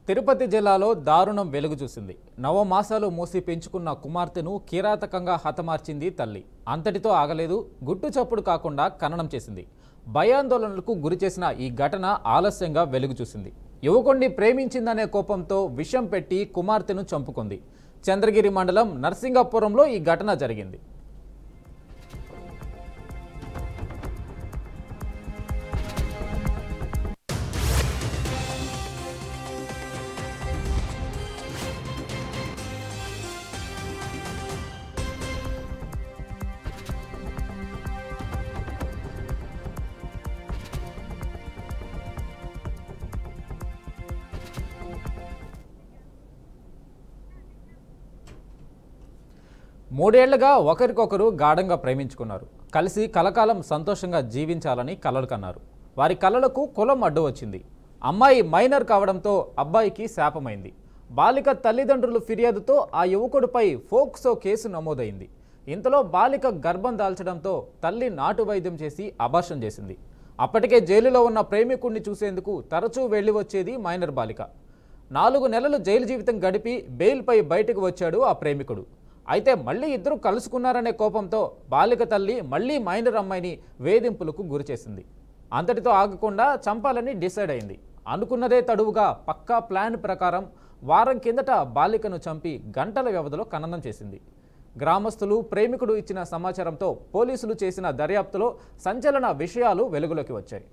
తిరుపతి జిల్లాలో దారుణం వెలుగు చూసింది. నవమాసాలు మోసి పెంచుకున్న కుమార్తెను కిరాతకంగా హతమార్చింది తల్లి. అంతటితో ఆగలేదు, గుట్టు చప్పుడు కాకుండా ఖననం చేసింది. భయాందోళనలకు గురిచేసిన ఈ ఘటన ఆలస్యంగా వెలుగు చూసింది. యువకుణ్ణి ప్రేమించిందనే కోపంతో విషం పెట్టి కుమార్తెను చంపుకుంది. చంద్రగిరి మండలం నర్సింగాపురంలో ఈ ఘటన జరిగింది. మూడేళ్లుగా ఒకరికొకరు గాఢంగా ప్రేమించుకున్నారు. కలిసి కలకాలం సంతోషంగా జీవించాలని కలలు కన్నారు. వారి కలలకు కులం అడ్డు వచ్చింది. అమ్మాయి మైనర్ కావడంతో అబ్బాయికి శాపమైంది. బాలిక తల్లిదండ్రుల ఫిర్యాదుతో ఆ యువకుడిపై ఫోక్సో కేసు నమోదైంది. ఇంతలో బాలిక గర్భం దాల్చడంతో తల్లి నాటు వైద్యం చేసి అబార్షన్ చేసింది. అప్పటికే జైలులో ఉన్న ప్రేమికుడిని చూసేందుకు తరచూ వెళ్లి వచ్చేది మైనర్ బాలిక. 4 నెలలు జైలు జీవితం గడిపి బెయిల్పై బయటకు వచ్చాడు ఆ ప్రేమికుడు. అయితే మళ్లీ ఇద్దరు కలుసుకున్నారనే కోపంతో బాలిక తల్లి మళ్లీ మైనర్ అమ్మాయిని వేధింపులకు గురిచేసింది. అంతటితో ఆగకుండా చంపాలని డిసైడ్ అయింది. అనుకున్నదే తడువుగా పక్కా ప్లాన్ ప్రకారం వారం కిందట బాలికను చంపి గంటల వ్యవధిలో ఖననం చేసింది. గ్రామస్తులు, ప్రేమికుడు ఇచ్చిన సమాచారంతో పోలీసులు చేసిన దర్యాప్తులో సంచలన విషయాలు వెలుగులోకి వచ్చాయి.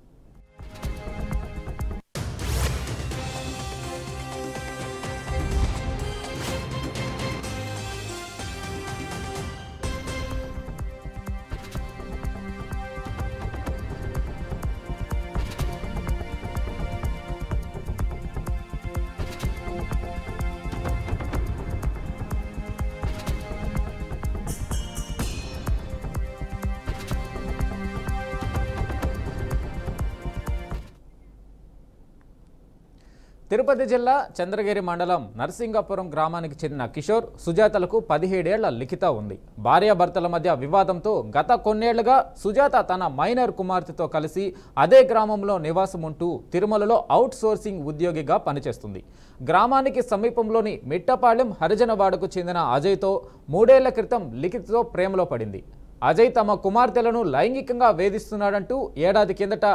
తిరుపతి జిల్లా చంద్రగిరి మండలం నర్సింగాపురం గ్రామానికి చెందిన కిషోర్, సుజాతలకు 17 ఏళ్ల లిఖిత ఉంది. భార్యాభర్తల మధ్య వివాదంతో గత కొన్నేళ్లుగా సుజాత తన మైనర్ కుమార్తెతో కలిసి అదే గ్రామంలో నివాసం ఉంటూ తిరుమలలో అవుట్ సోర్సింగ్ ఉద్యోగిగా పనిచేస్తుంది. గ్రామానికి సమీపంలోని మిట్టపాళెం హరిజనవాడకు చెందిన అజయ్తో 3 ఏళ్ల క్రితం లిఖితతో ప్రేమలో పడింది. అజయ్ తమ కుమార్తెలను లైంగికంగా వేధిస్తున్నాడంటూ ఏడాది కిందట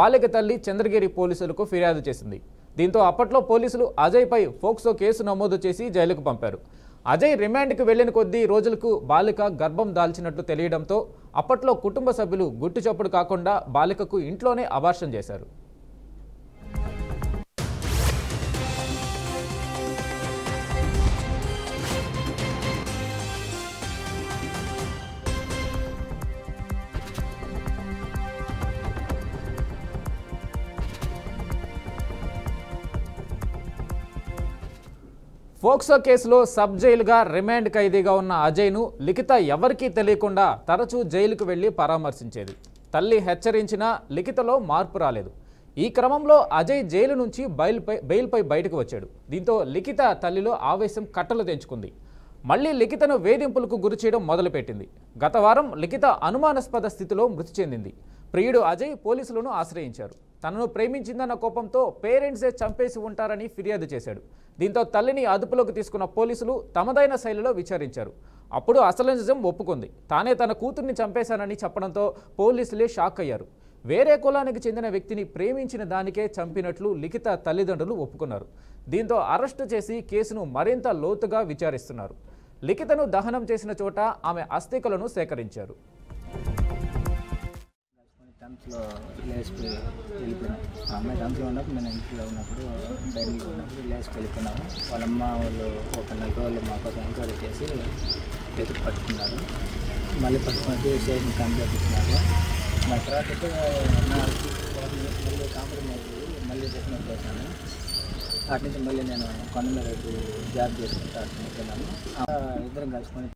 బాలిక తల్లి చంద్రగిరి పోలీసులకు ఫిర్యాదు చేసింది. దీంతో అప్పట్లో పోలీసులు అజయ్పై ఫోక్సో కేసు నమోదు చేసి జైలుకు పంపారు. అజయ్ రిమాండ్కి వెళ్లిన కొద్ది రోజులకు బాలిక గర్భం దాల్చినట్లు తెలియడంతో అప్పట్లో కుటుంబ సభ్యులు గుట్టు చప్పుడు కాకుండా బాలికకు ఇంట్లోనే అబార్షన్ చేశారు. ఫోక్సో కేసులో సబ్ జైలుగా రిమాండ్ ఖైదీగా ఉన్న అజయ్ను లిఖిత ఎవరికీ తెలియకుండా తరచూ జైలుకు వెళ్లి పరామర్శించేది. తల్లి హెచ్చరించినా లిఖితలో మార్పు రాలేదు. ఈ క్రమంలో అజయ్ జైలు నుంచి బెయిల్పై బయటకు వచ్చాడు. దీంతో లిఖిత తల్లిలో ఆవేశం కట్టలు తెంచుకుంది. మళ్లీ లిఖితను వేధింపులకు గురి చేయడం మొదలుపెట్టింది. గత వారం లిఖిత అనుమానాస్పద స్థితిలో మృతి చెందింది. ప్రియుడు అజయ్ పోలీసులను ఆశ్రయించారు. తనను ప్రేమించిందన్న కోపంతో పేరెంట్సే చంపేసి ఉంటారని ఫిర్యాదు చేశాడు. దీంతో తల్లిని అదుపులోకి తీసుకున్న పోలీసులు తమదైన శైలిలో విచారించారు. అప్పుడు అసలు నిజం ఒప్పుకుంది. తానే తన కూతుర్ని చంపేశానని చెప్పడంతో పోలీసులే షాక్ అయ్యారు. వేరే కులానికి చెందిన వ్యక్తిని ప్రేమించిన దానికే చంపినట్లు లిఖిత తల్లిదండ్రులు ఒప్పుకున్నారు. దీంతో అరెస్టు చేసి కేసును మరింత లోతుగా విచారిస్తున్నారు. లిఖితను దహనం చేసిన చోట ఆమె అస్థికలను సేకరించారు. టెన్త్లో లేచిపోయి వెళ్ళిపోయినాం. ఆ అమ్మాయి టెన్త్లో ఉన్నప్పుడు నేను ఇంట్లో ఉన్నప్పుడు డైరీలో ఉన్నప్పుడు లేచిపోయి వెళ్ళిపోయినాము. వాళ్ళమ్మ వాళ్ళు ఒక 4 రోజులు మా కోసం ఎంక్వైరీ చేసి వెతికి పట్టుకున్నారు. మళ్ళీ పట్టుకుని స్టేషన్ కంప్లైంట్ ఇచ్చినారు. మా తర్వాత మళ్ళీ కాంప్రమైజ్ మళ్ళీ రికమెండ్ చేశాను. అటు నుంచి మళ్ళీ నేను కొండ మీద జాబ్ చేసుకుంటూ అటు వెళ్ళాను. ఇద్దరం కలుసుకొని